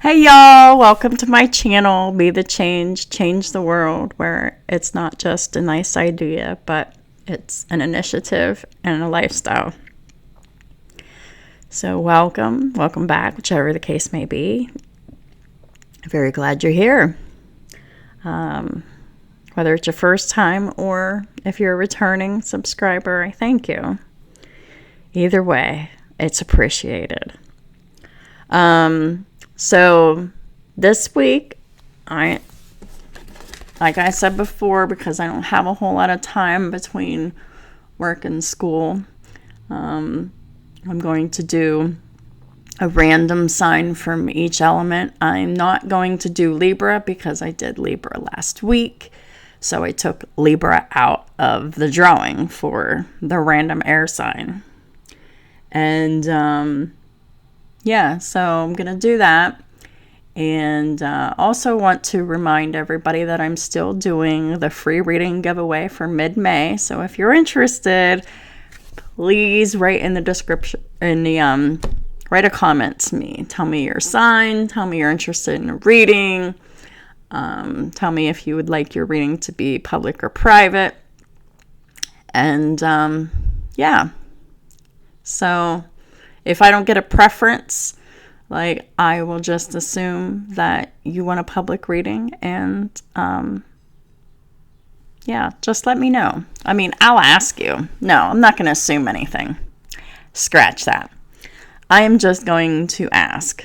Hey y'all, welcome to my channel, Be the Change, Change the World, where it's not just a nice idea, but it's an initiative and a lifestyle. So welcome back, whichever the case may be. Very glad you're here. Whether it's your first time or if you're a returning subscriber, I thank you. Either way, it's appreciated. So this week, like I said before, because I don't have a whole lot of time between work and school, I'm going to do a random sign from each element. I'm not going to do Libra because I did Libra last week. So I took Libra out of the drawing for the random air sign. And so I'm going to do that. And also want to remind everybody that I'm still doing the free reading giveaway for mid-May. So if you're interested, please write in the description, write a comment to me. Tell me your sign. Tell me you're interested in a reading. Tell me if you would like your reading to be public or private. And so if I don't get a preference, I will just assume that you want a public reading and, just let me know. I mean, I'll ask you. No, I'm not going to assume anything. Scratch that. I am just going to ask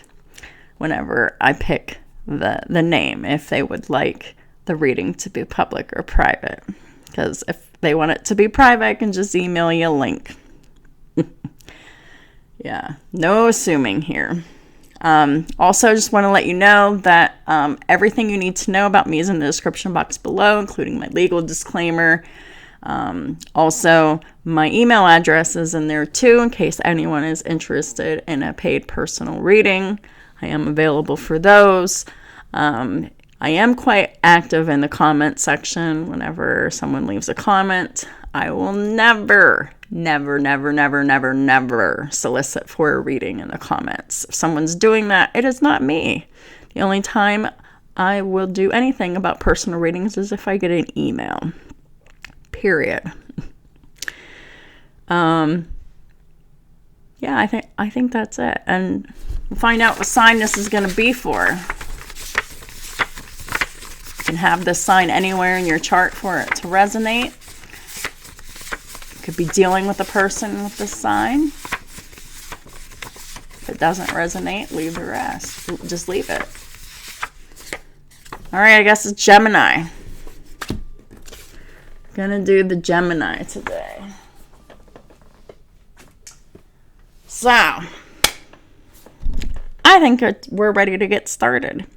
whenever I pick the name if they would like the reading to be public or private. Because if they want it to be private, I can just email you a link. Yeah, no assuming here. Also, just want to let you know that everything you need to know about me is in the description box below, including my legal disclaimer. Also, my email address is in there too, in case anyone is interested in a paid personal reading. I am available for those. I am quite active in the comment section. Whenever someone leaves a comment, I will never solicit for a reading in the comments. If someone's doing that, it is not me. The only time I will do anything about personal readings is if I get an email. Period. I think that's it. And we'll find out what sign this is going to be for. You can have this sign anywhere in your chart for it to resonate. Could be dealing with a person with this sign. If it doesn't resonate, leave the rest. Just leave it. All right, I guess it's Gemini. Gonna do the Gemini today. So, I think we're ready to get started.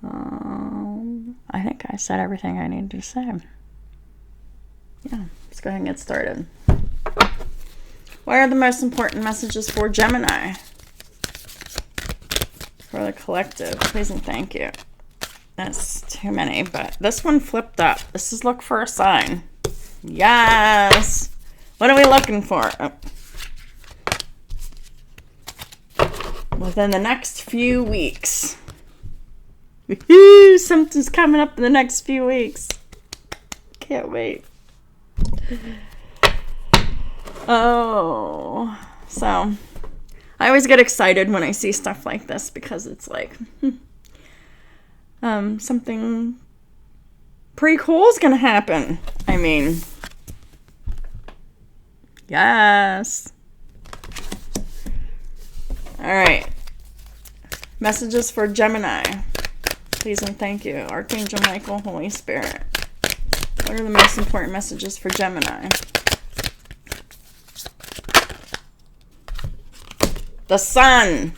I think I said everything I needed to say. Yeah, let's go ahead and get started. What are the most important messages for Gemini? For the collective, please and thank you. That's too many, but this one flipped up. This is look for a sign. Yes! What are we looking for? Oh. Within the next few weeks. Woohoo! Something's coming up in the next few weeks. Can't wait. Oh, so I always get excited when I see stuff like this because it's like something pretty cool is gonna happen. I mean, yes. All right, messages for Gemini, please and thank you. Archangel Michael, Holy Spirit. What are the most important messages for Gemini? The Sun.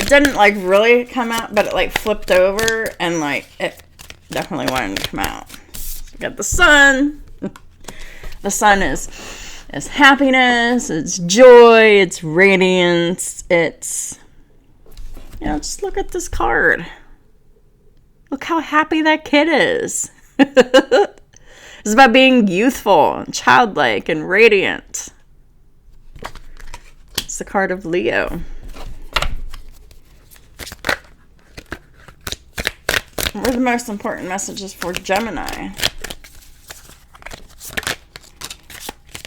It didn't really come out, but it flipped over and it definitely wanted to come out. So we got the Sun. The Sun is happiness, it's joy, it's radiance, it's, just look at this card. Look how happy that kid is. It's about being youthful and childlike and radiant. It's the card of Leo. What are the most important messages for Gemini?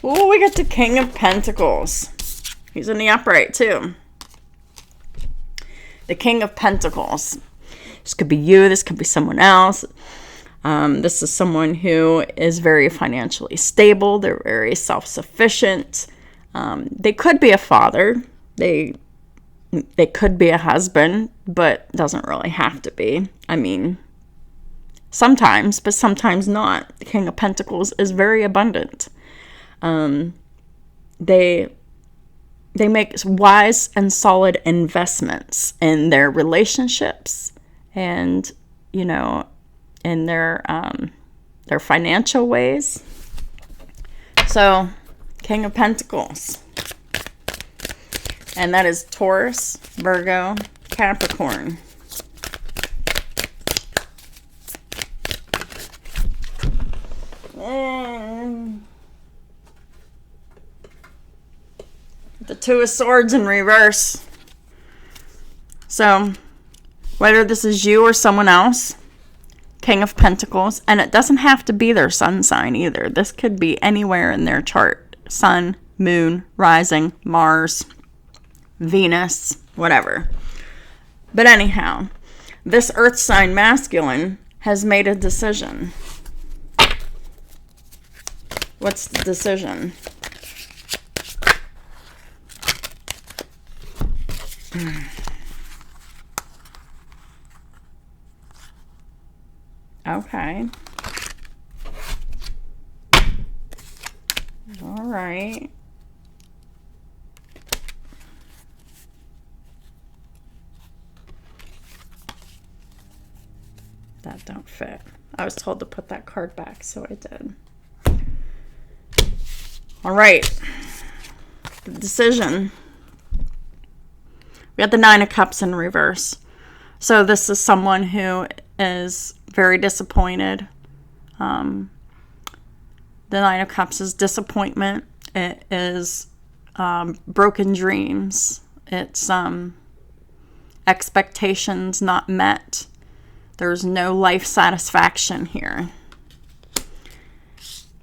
Oh, we got the King of Pentacles. He's in the upright, too. The King of Pentacles. This could be you. This could be someone else. This is someone who is very financially stable. They're very self-sufficient. They could be a father. They could be a husband, but doesn't really have to be. I mean, sometimes, but sometimes not. The King of Pentacles is very abundant. They make wise and solid investments in their relationships and, you know, in their financial ways. So, King of Pentacles. And that is Taurus, Virgo, Capricorn. And the Two of Swords in reverse. So, whether this is you or someone else, King of Pentacles, and it doesn't have to be their sun sign either. This could be anywhere in their chart. Sun, Moon, Rising, Mars, Venus, whatever. But anyhow, this earth sign masculine has made a decision. What's the decision? Okay. All right. That don't fit. I was told to put that card back, so I did. All right. The decision. We got the Nine of Cups in reverse. So this is someone who is very disappointed. The Nine of Cups is disappointment. It is broken dreams. It's expectations not met. There's no life satisfaction here.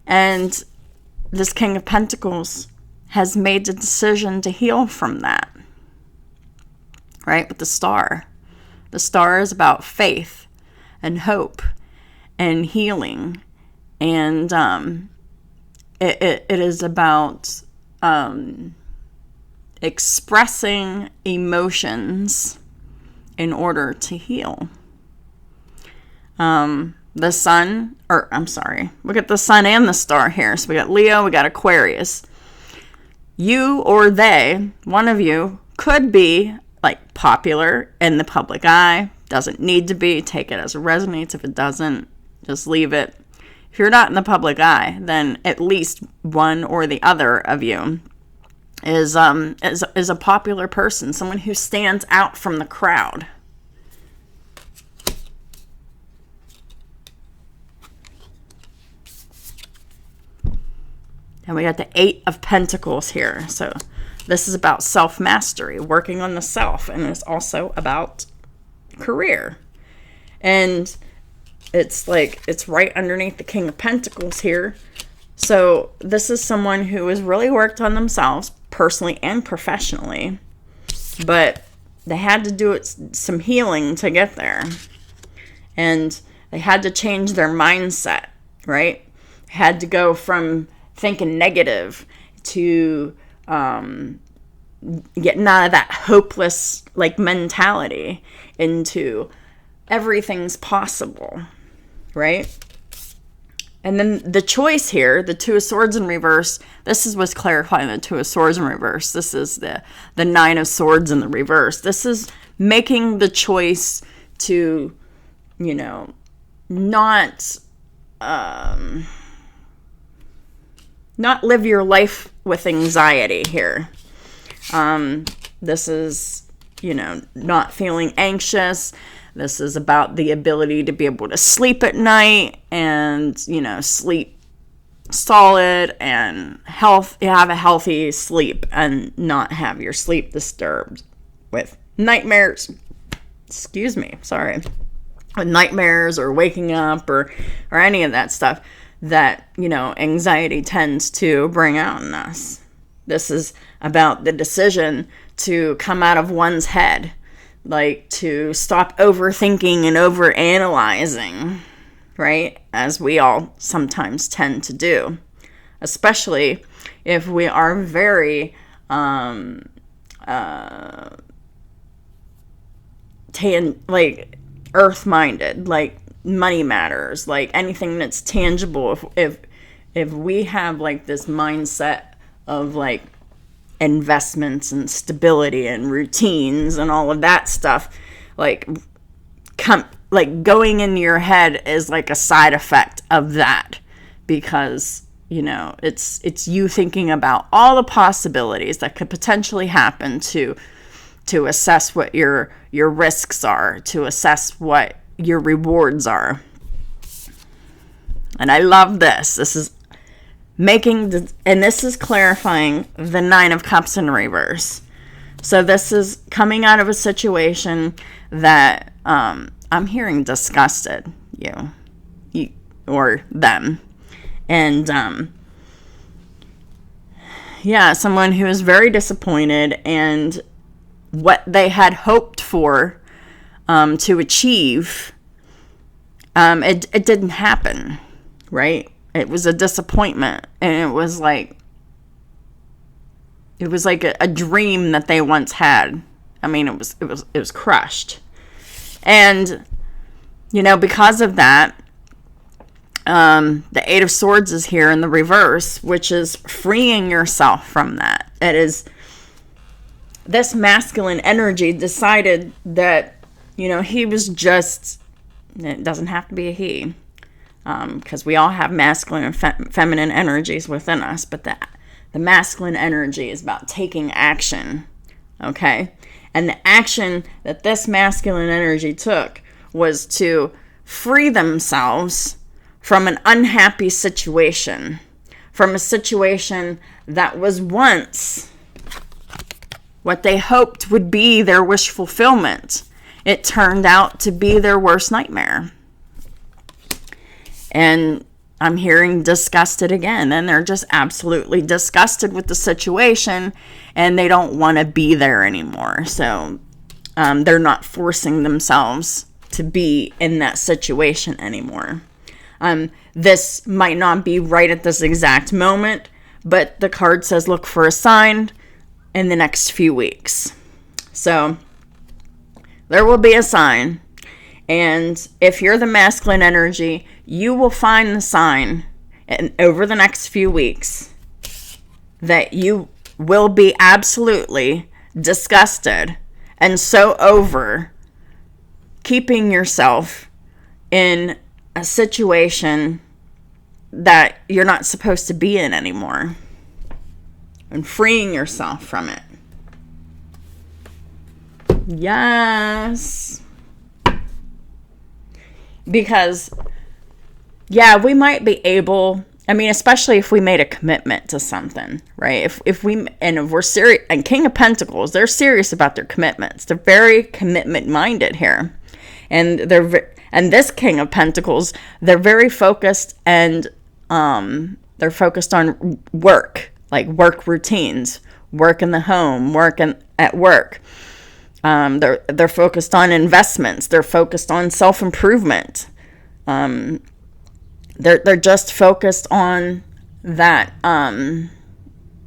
And this King of Pentacles has made the decision to heal from that. Right? With the Star. The Star is about faith and hope and healing. And it is about expressing emotions in order to heal. The sun, look at the sun and the star here. So we got Leo, we got Aquarius. You or they, one of you, could be like popular in the public eye. Doesn't need to be. Take it as it resonates. If it doesn't, just leave it. If you're not in the public eye, then at least one or the other of you is a popular person, someone who stands out from the crowd. And we got the Eight of Pentacles here. So this is about self-mastery, working on the self. And it's also about career. And it's like, it's right underneath the King of Pentacles here. So this is someone who has really worked on themselves, personally and professionally. But they had to do some healing to get there. And they had to change their mindset, right? Had to go from thinking negative to getting out of that hopeless like mentality into everything's possible, right? And then the choice here, the Two of Swords in reverse, this is what's clarifying the Two of Swords in reverse. This is the Nine of Swords in the reverse. This is making the choice to, you know, not live your life with anxiety here. This is, you know, not feeling anxious. This is about the ability to be able to sleep at night and, you know, sleep solid and have a healthy sleep and not have your sleep disturbed with nightmares. Excuse me, sorry. with nightmares or waking up or any of that stuff that, anxiety tends to bring out in us. This is about the decision to come out of one's head, like to stop overthinking and overanalyzing, right? As we all sometimes tend to do, especially if we are very earth-minded, like money matters, like anything that's tangible. If we have like this mindset of like investments and stability and routines and all of that stuff, like going into your head is like a side effect of that, because it's you thinking about all the possibilities that could potentially happen, to assess what your risks are, to assess what your rewards are. And I love this. This is this is clarifying the 9 of Cups in reverse. So this is coming out of a situation that I'm hearing disgusted you or them. And someone who is very disappointed, and what they had hoped for to achieve, it didn't happen, right? It was a disappointment, and it was like a dream that they once had. I mean, it was crushed. And because of that, the 8 of Swords is here in the reverse, which is freeing yourself from that. It is this masculine energy decided that, he was just, it doesn't have to be a he, because we all have masculine and feminine energies within us, but the masculine energy is about taking action, okay? And the action that this masculine energy took was to free themselves from an unhappy situation, from a situation that was once what they hoped would be their wish fulfillment. It turned out to be their worst nightmare. And I'm hearing disgusted again, and they're just absolutely disgusted with the situation, and they don't want to be there anymore. So they're not forcing themselves to be in that situation anymore. This might not be right at this exact moment, but the card says look for a sign in the next few weeks. So there will be a sign. And if you're the masculine energy, you will find the sign over the next few weeks that you will be absolutely disgusted and so over keeping yourself in a situation that you're not supposed to be in anymore, and freeing yourself from it. Yes. Because, we might be able, especially if we made a commitment to something, right? If we're serious, and King of Pentacles, they're serious about their commitments. They're very commitment minded here. And this King of Pentacles, they're very focused, and they're focused on work, like work routines, work in the home, at work. They're focused on investments. They're focused on self-improvement. They're just focused on that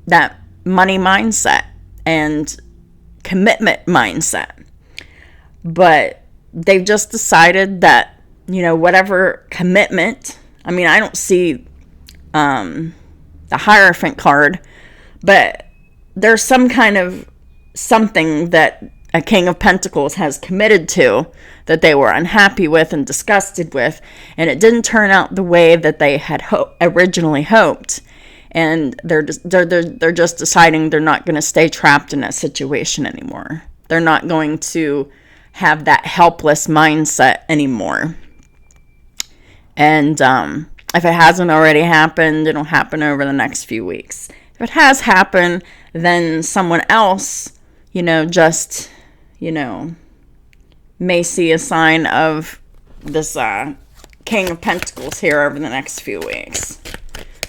that money mindset and commitment mindset. But they've just decided that, whatever commitment, I don't see the Hierophant card, but there's some kind of something that a King of Pentacles has committed to that they were unhappy with and disgusted with, and it didn't turn out the way that they had originally hoped. And they're just deciding they're not going to stay trapped in that situation anymore. They're not going to have that helpless mindset anymore. And if it hasn't already happened, it'll happen over the next few weeks. If it has happened, then someone else, may see a sign of this King of Pentacles here over the next few weeks.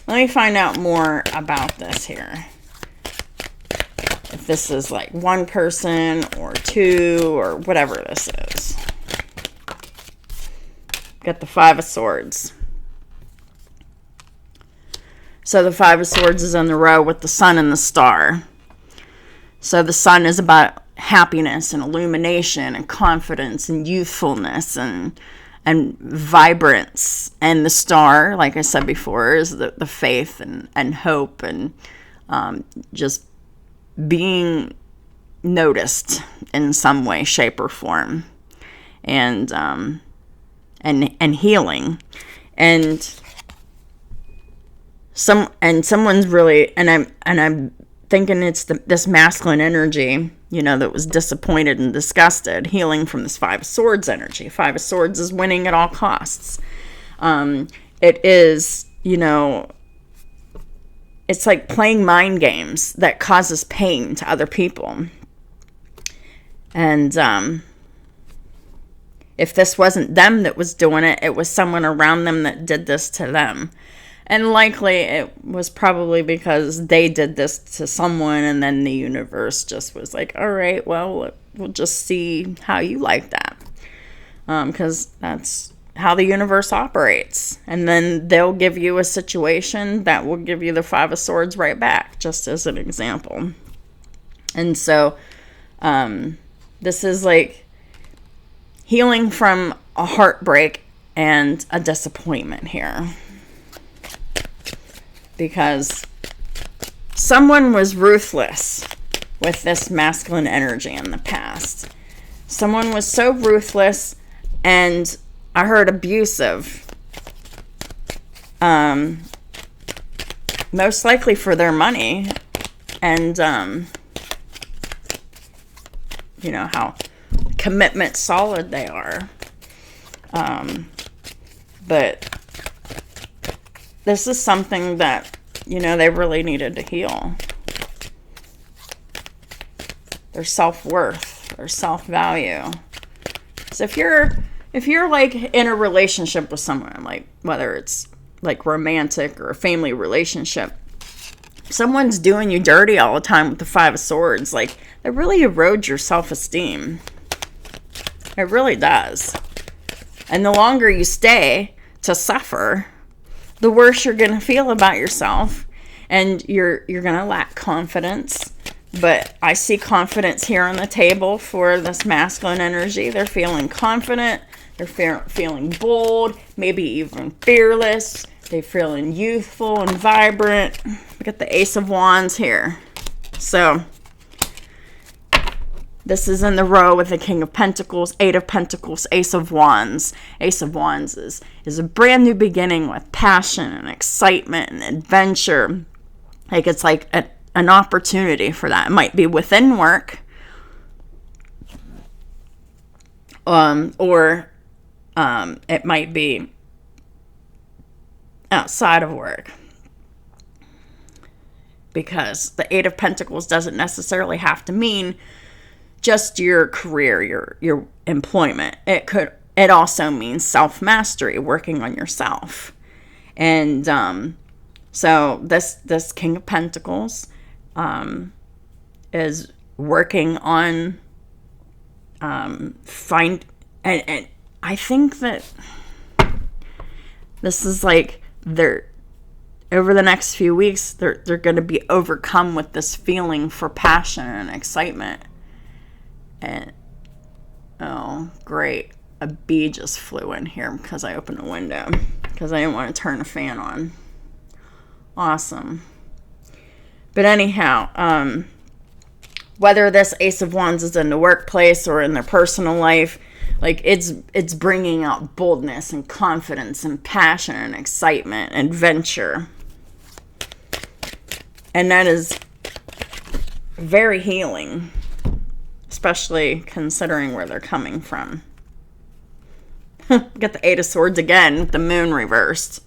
Let me find out more about this here. If this is like one person or two or whatever this is. Got the Five of Swords. So the Five of Swords is in the row with the Sun and the Star. So the Sun is about happiness and illumination and confidence and youthfulness and vibrance. And the Star, like I said before, is the faith and hope and just being noticed in some way, shape, or form. And healing. And someone's really, and I'm thinking it's this masculine energy, that was disappointed and disgusted, healing from this Five of Swords energy. Five of Swords is winning at all costs. It is, it's like playing mind games that causes pain to other people. And if this wasn't them that was doing it, it was someone around them that did this to them. And likely it was probably because they did this to someone, and then the universe just was like, all right, well, we'll just see how you like that. Because that's how the universe operates. And then they'll give you a situation that will give you the Five of Swords right back, just as an example. And so this is like healing from a heartbreak and a disappointment here. Because someone was ruthless with this masculine energy in the past. Someone was so ruthless, and I heard abusive. Most likely for their money. And, how commitment solid they are. But this is something that, they really needed to heal. Their self-worth, their self-value. So if you're like in a relationship with someone, like whether it's like romantic or a family relationship, someone's doing you dirty all the time with the Five of Swords, like that really erodes your self-esteem. It really does. And the longer you stay to suffer, the worse you're going to feel about yourself, and you're going to lack confidence. But I see confidence here on the table for this masculine energy. They're feeling confident. They're feeling bold, maybe even fearless. They're feeling youthful and vibrant. Look at the Ace of Wands here. So this is in the row with the King of Pentacles, Eight of Pentacles, Ace of Wands. Ace of Wands is a brand new beginning with passion and excitement and adventure. Like it's like an opportunity for that. It might be within work, or it might be outside of work. Because the Eight of Pentacles doesn't necessarily have to mean just your career, your employment. It also means self-mastery, working on yourself. And so this King of Pentacles is working on and I think that this is like over the next few weeks they're going to be overcome with this feeling for passion and excitement. And oh, great. A bee just flew in here because I opened a window because I didn't want to turn the fan on. Awesome. But anyhow, whether this Ace of Wands is in the workplace or in their personal life, like it's bringing out boldness and confidence and passion and excitement and adventure. And that is very healing, especially considering where they're coming from. Get the Eight of Swords again, with the Moon reversed.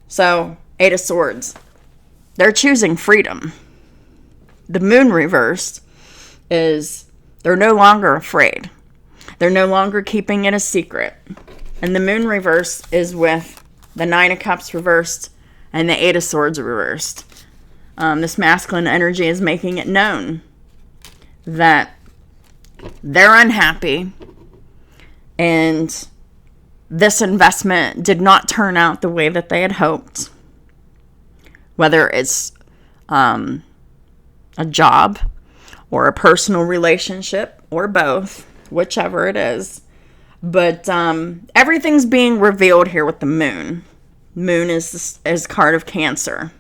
So, Eight of Swords. They're choosing freedom. The Moon reversed is they're no longer afraid. They're no longer keeping it a secret. And the moon reverse is with the 9 of Cups reversed and the 8 of Swords reversed. This masculine energy is making it known that they're unhappy and this investment did not turn out the way that they had hoped. Whether it's a job or a personal relationship or both, whichever it is. But everything's being revealed here with the moon. Moon is card of Cancer.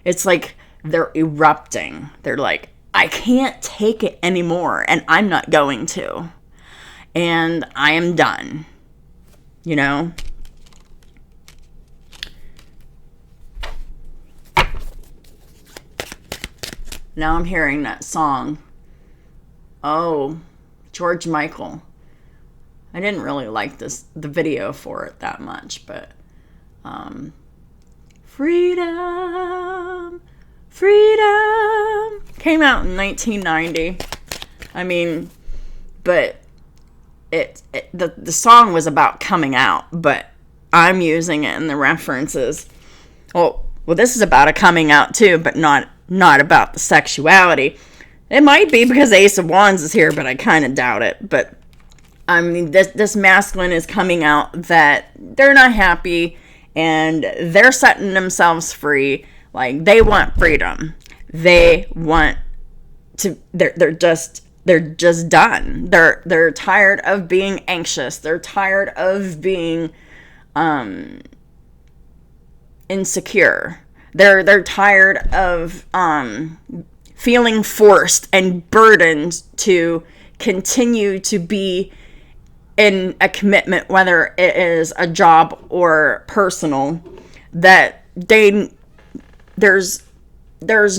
It's like they're erupting. They're like, I can't take it anymore, and I'm not going to. And I am done. You know? Now I'm hearing that song. Oh, George Michael. I didn't really like the video for it that much, but Freedom, Freedom came out in 1990. I mean, but the song was about coming out, but I'm using it in the references. Well, this is about a coming out too, but not about the sexuality. It might be because Ace of Wands is here, but I kind of doubt it. But I mean, this masculine is coming out that they're not happy and they're setting themselves free. Like, they want freedom. They want to. They're just done. They're tired of being anxious. They're tired of being insecure. They're tired of feeling forced and burdened to continue to be in a commitment, whether it is a job or personal, that there's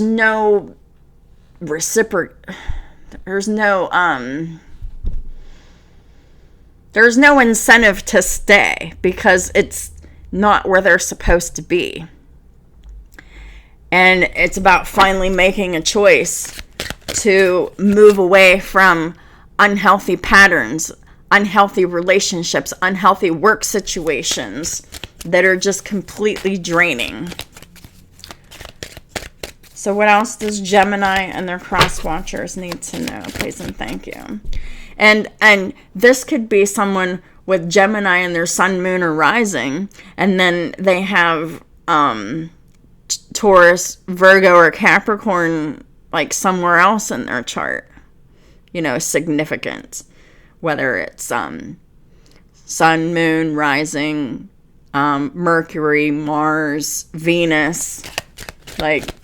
no there's no incentive to stay because it's not where they're supposed to be. And it's about finally making a choice to move away from unhealthy patterns, unhealthy relationships, unhealthy work situations that are just completely draining. So what else does Gemini and their cross watchers need to know? Please and thank you. And this could be someone with Gemini and their sun, moon, or rising, and then they have Taurus, Virgo, or Capricorn like somewhere else in their chart, you know, significant, whether it's sun, moon, rising, Mercury, Mars, Venus. Like,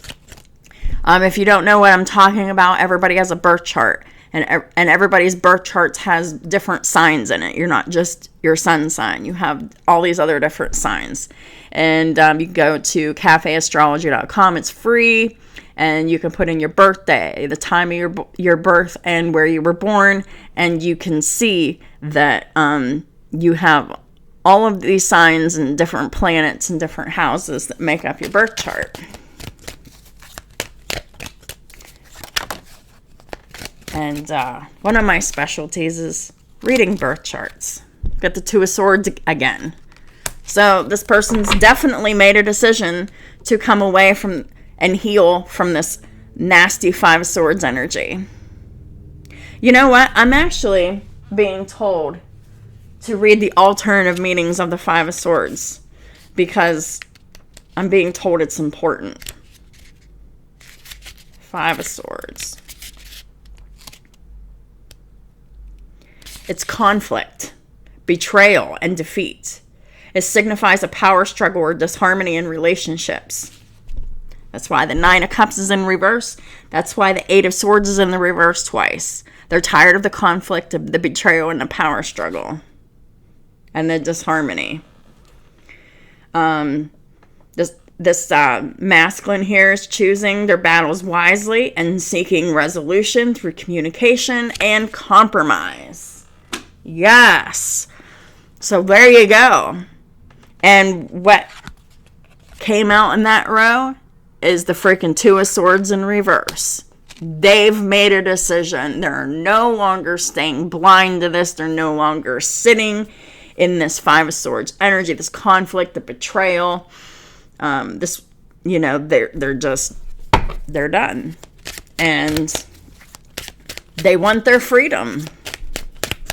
if you don't know what I'm talking about, everybody has a birth chart, and everybody's birth charts has different signs in it. You're not just your sun sign. You have all these other different signs. And you can go to cafeastrology.com. It's free, and you can put in your birthday, the time of your birth, and where you were born, and you can see that you have all of these signs and different planets and different houses that make up your birth chart. And one of my specialties is reading birth charts. Got the Two of Swords again. So this person's definitely made a decision to come away from and heal from this nasty Five of Swords energy. You know what? I'm actually being told to read the alternative meanings of the Five of Swords because I'm being told it's important. Five of Swords. It's conflict, betrayal, and defeat. It signifies a power struggle or disharmony in relationships. That's why the Nine of Cups is in reverse. That's why the Eight of Swords is in the reverse twice. They're tired of the conflict, of the betrayal, and the power struggle. And the disharmony. This masculine here is choosing their battles wisely and seeking resolution through communication and compromise. Yes. So there you go. And what came out in that row is the freaking Two of Swords in reverse. They've made a decision. They're no longer staying blind to this. They're no longer sitting in this Five of Swords energy, this conflict, the betrayal. This, they're done. And they want their freedom.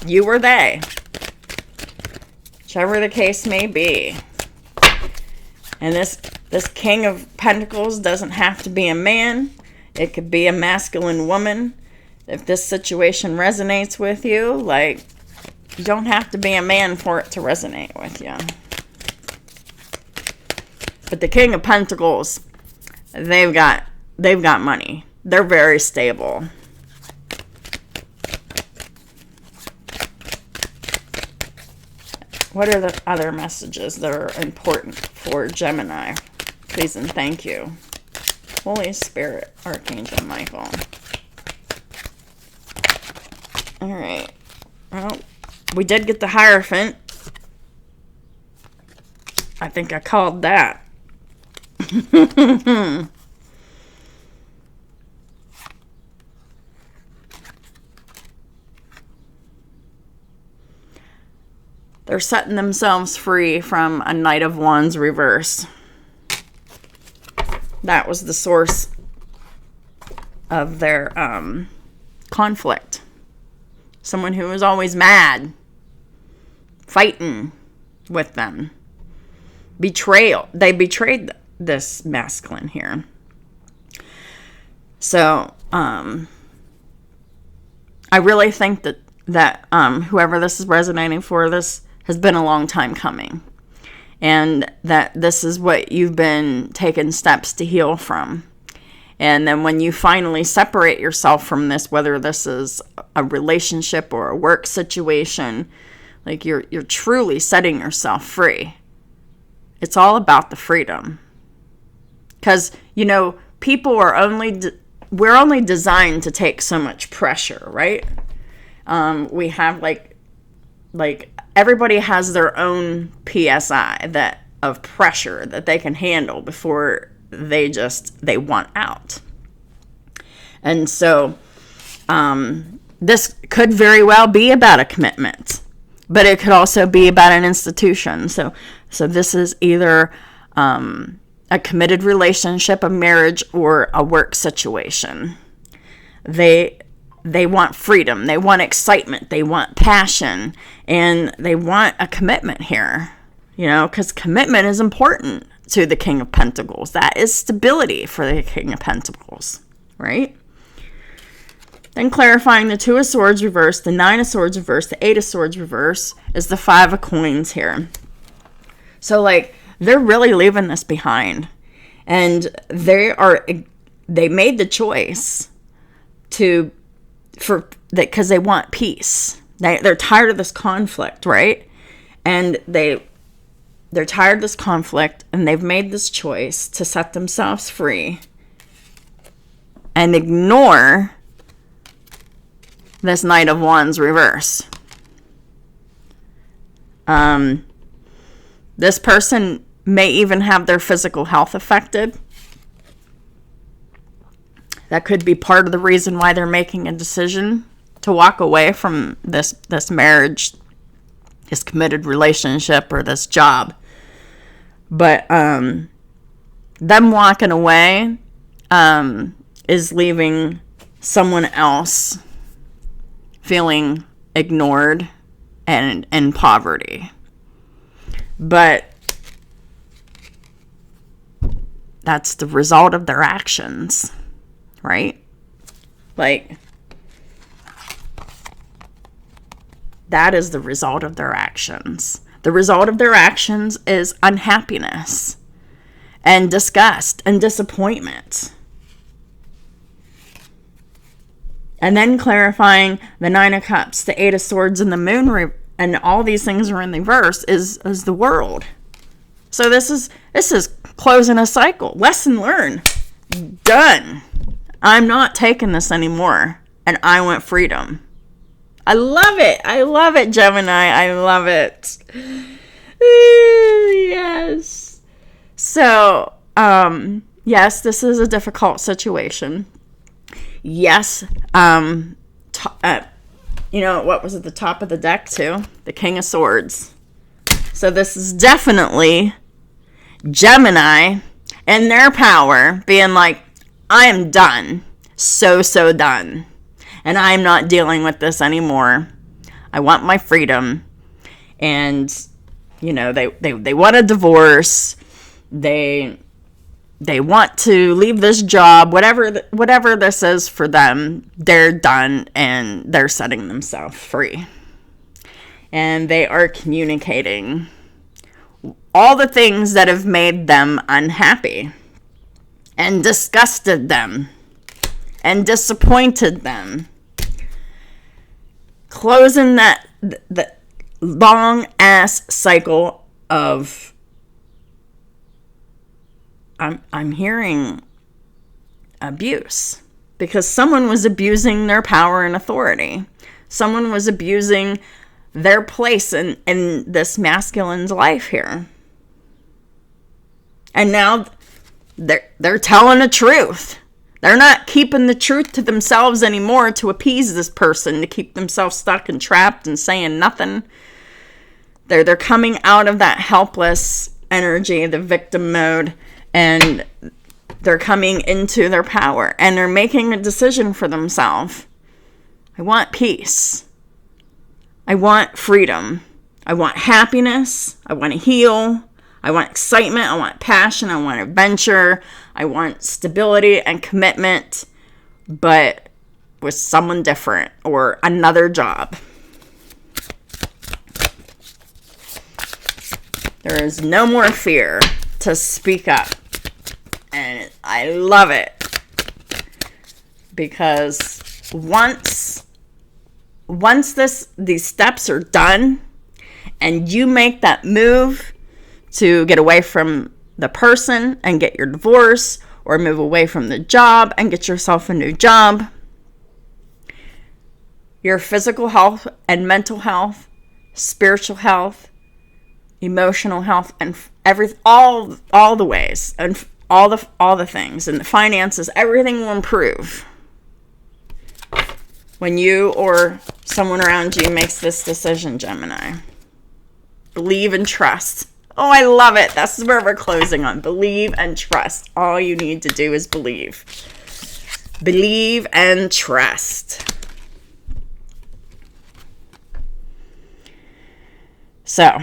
You or they. Whichever the case may be. And this King of Pentacles doesn't have to be a man. It could be a masculine woman. If this situation resonates with you, you don't have to be a man for it to resonate with you. But the King of Pentacles, they've got money. They're very stable. What are the other messages that are important for Gemini? Please and thank you. Holy Spirit, Archangel Michael. All right. Well, we did get the Hierophant. I think I called that. They're setting themselves free from a Knight of Wands reverse. That was the source of their conflict. Someone who was always mad, fighting with them. Betrayal. They betrayed this masculine here. So, I really think that whoever this is resonating for, this has been a long time coming. And that this is what you've been taking steps to heal from. And then when you finally separate yourself from this, whether this is a relationship or a work situation, you're truly setting yourself free. It's all about the freedom. Because, people are we're only designed to take so much pressure, right? We have everybody has their own PSI of pressure that they can handle before they want out. And so this could very well be about a commitment, but it could also be about an institution. So this is either a committed relationship, a marriage, or a work situation. They want freedom, they want excitement, they want passion, and they want a commitment here, because commitment is important to the King of Pentacles. That is stability for the King of Pentacles, right? Then clarifying the Two of Swords reverse, the Nine of Swords reverse, the Eight of Swords reverse is the Five of Coins here. So they're really leaving this behind, and they made the choice because they want peace. They're tired of this conflict, right? And they're tired of this conflict, and they've made this choice to set themselves free and ignore this Knight of Wands reverse. This person may even have their physical health affected. That could be part of the reason why they're making a decision to walk away from this marriage, this committed relationship, or this job. But them walking away is leaving someone else feeling ignored and in poverty. But that's the result of their actions, right? That is the result of their actions. The result of their actions is unhappiness and disgust and disappointment. And then clarifying the Nine of Cups, the Eight of Swords, and the Moon, and all these things are in the verse, is the World. So this is closing a cycle. Lesson learned. Done. I'm not taking this anymore. And I want freedom. I love it. I love it, Gemini. I love it. Yes. So, yes, this is a difficult situation. Yes. What was at the top of the deck too? The King of Swords. So this is definitely Gemini and their power being like, I am done. So done. And I'm not dealing with this anymore. I want my freedom. And, they want a divorce. They want to leave this job, whatever this is for them. They're done and they're setting themselves free. And they are communicating all the things that have made them unhappy and disgusted them and disappointed them. Closing the long ass cycle of, I'm hearing abuse, because someone was abusing their power and authority. Someone was abusing their place in this masculine's life here. And now they're telling the truth. They're not keeping the truth to themselves anymore to appease this person, to keep themselves stuck and trapped and saying nothing. They're coming out of that helpless energy, the victim mode, and they're coming into their power, and they're making a decision for themselves. I want peace. I want freedom. I want happiness. I want to heal. I want excitement. I want passion. I want adventure. I want stability and commitment, but with someone different or another job. There is no more fear to speak up. And I love it. Because once these steps are done and you make that move to get away from the person and get your divorce, or move away from the job and get yourself a new job, your physical health and mental health, spiritual health, emotional health, and all the ways, and all the things, and the finances, everything will improve when you or someone around you makes this decision, Gemini. Believe and trust. Oh, I love it. That's where we're closing on. Believe and trust. All you need to do is believe. Believe and trust. So,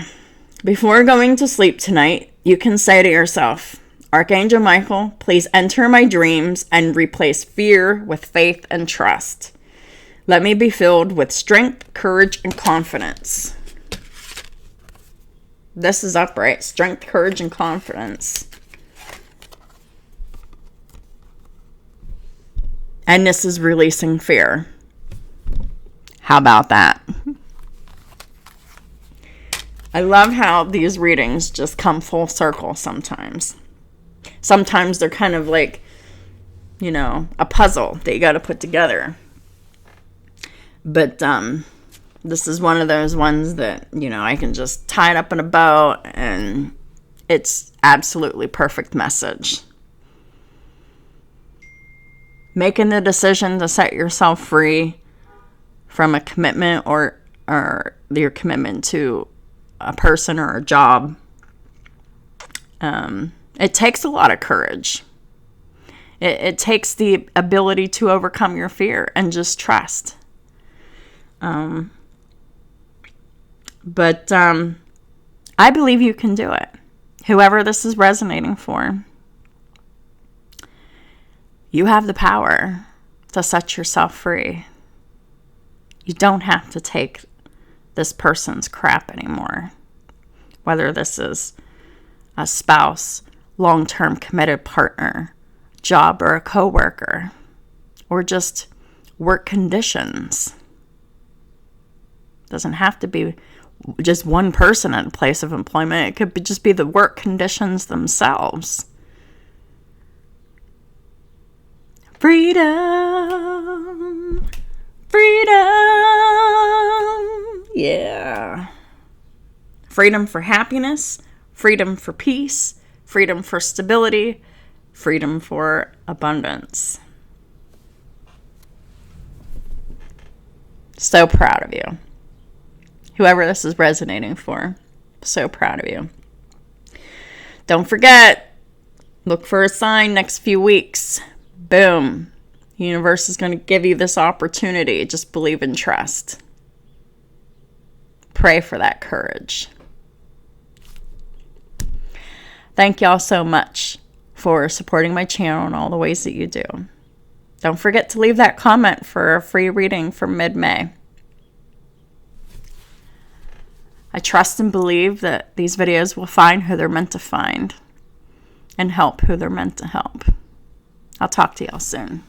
before going to sleep tonight, you can say to yourself, Archangel Michael, please enter my dreams and replace fear with faith and trust. Let me be filled with strength, courage, and confidence. This is upright. Strength, courage, and confidence. And this is releasing fear. How about that? I love how these readings just come full circle sometimes. Sometimes they're kind of like, a puzzle that you got to put together. But this is one of those ones that, I can just tie it up in a bow, and it's absolutely perfect message. Making the decision to set yourself free from a commitment or your commitment to a person or a job, it takes a lot of courage. It takes the ability to overcome your fear and just trust. But I believe you can do it. Whoever this is resonating for, you have the power to set yourself free. You don't have to take this person's crap anymore. Whether this is a spouse, long-term committed partner, job, or a coworker, or just work conditions. Doesn't have to be just one person at a place of employment. It could just be the work conditions themselves. Freedom. Freedom. Yeah. Freedom for happiness. Freedom for peace. Freedom for stability. Freedom for abundance. So proud of you. Whoever this is resonating for, so proud of you. Don't forget, look for a sign next few weeks. Boom. The universe is going to give you this opportunity. Just believe and trust. Pray for that courage. Thank y'all so much for supporting my channel in all the ways that you do. Don't forget to leave that comment for a free reading for mid-May. I trust and believe that these videos will find who they're meant to find and help who they're meant to help. I'll talk to y'all soon.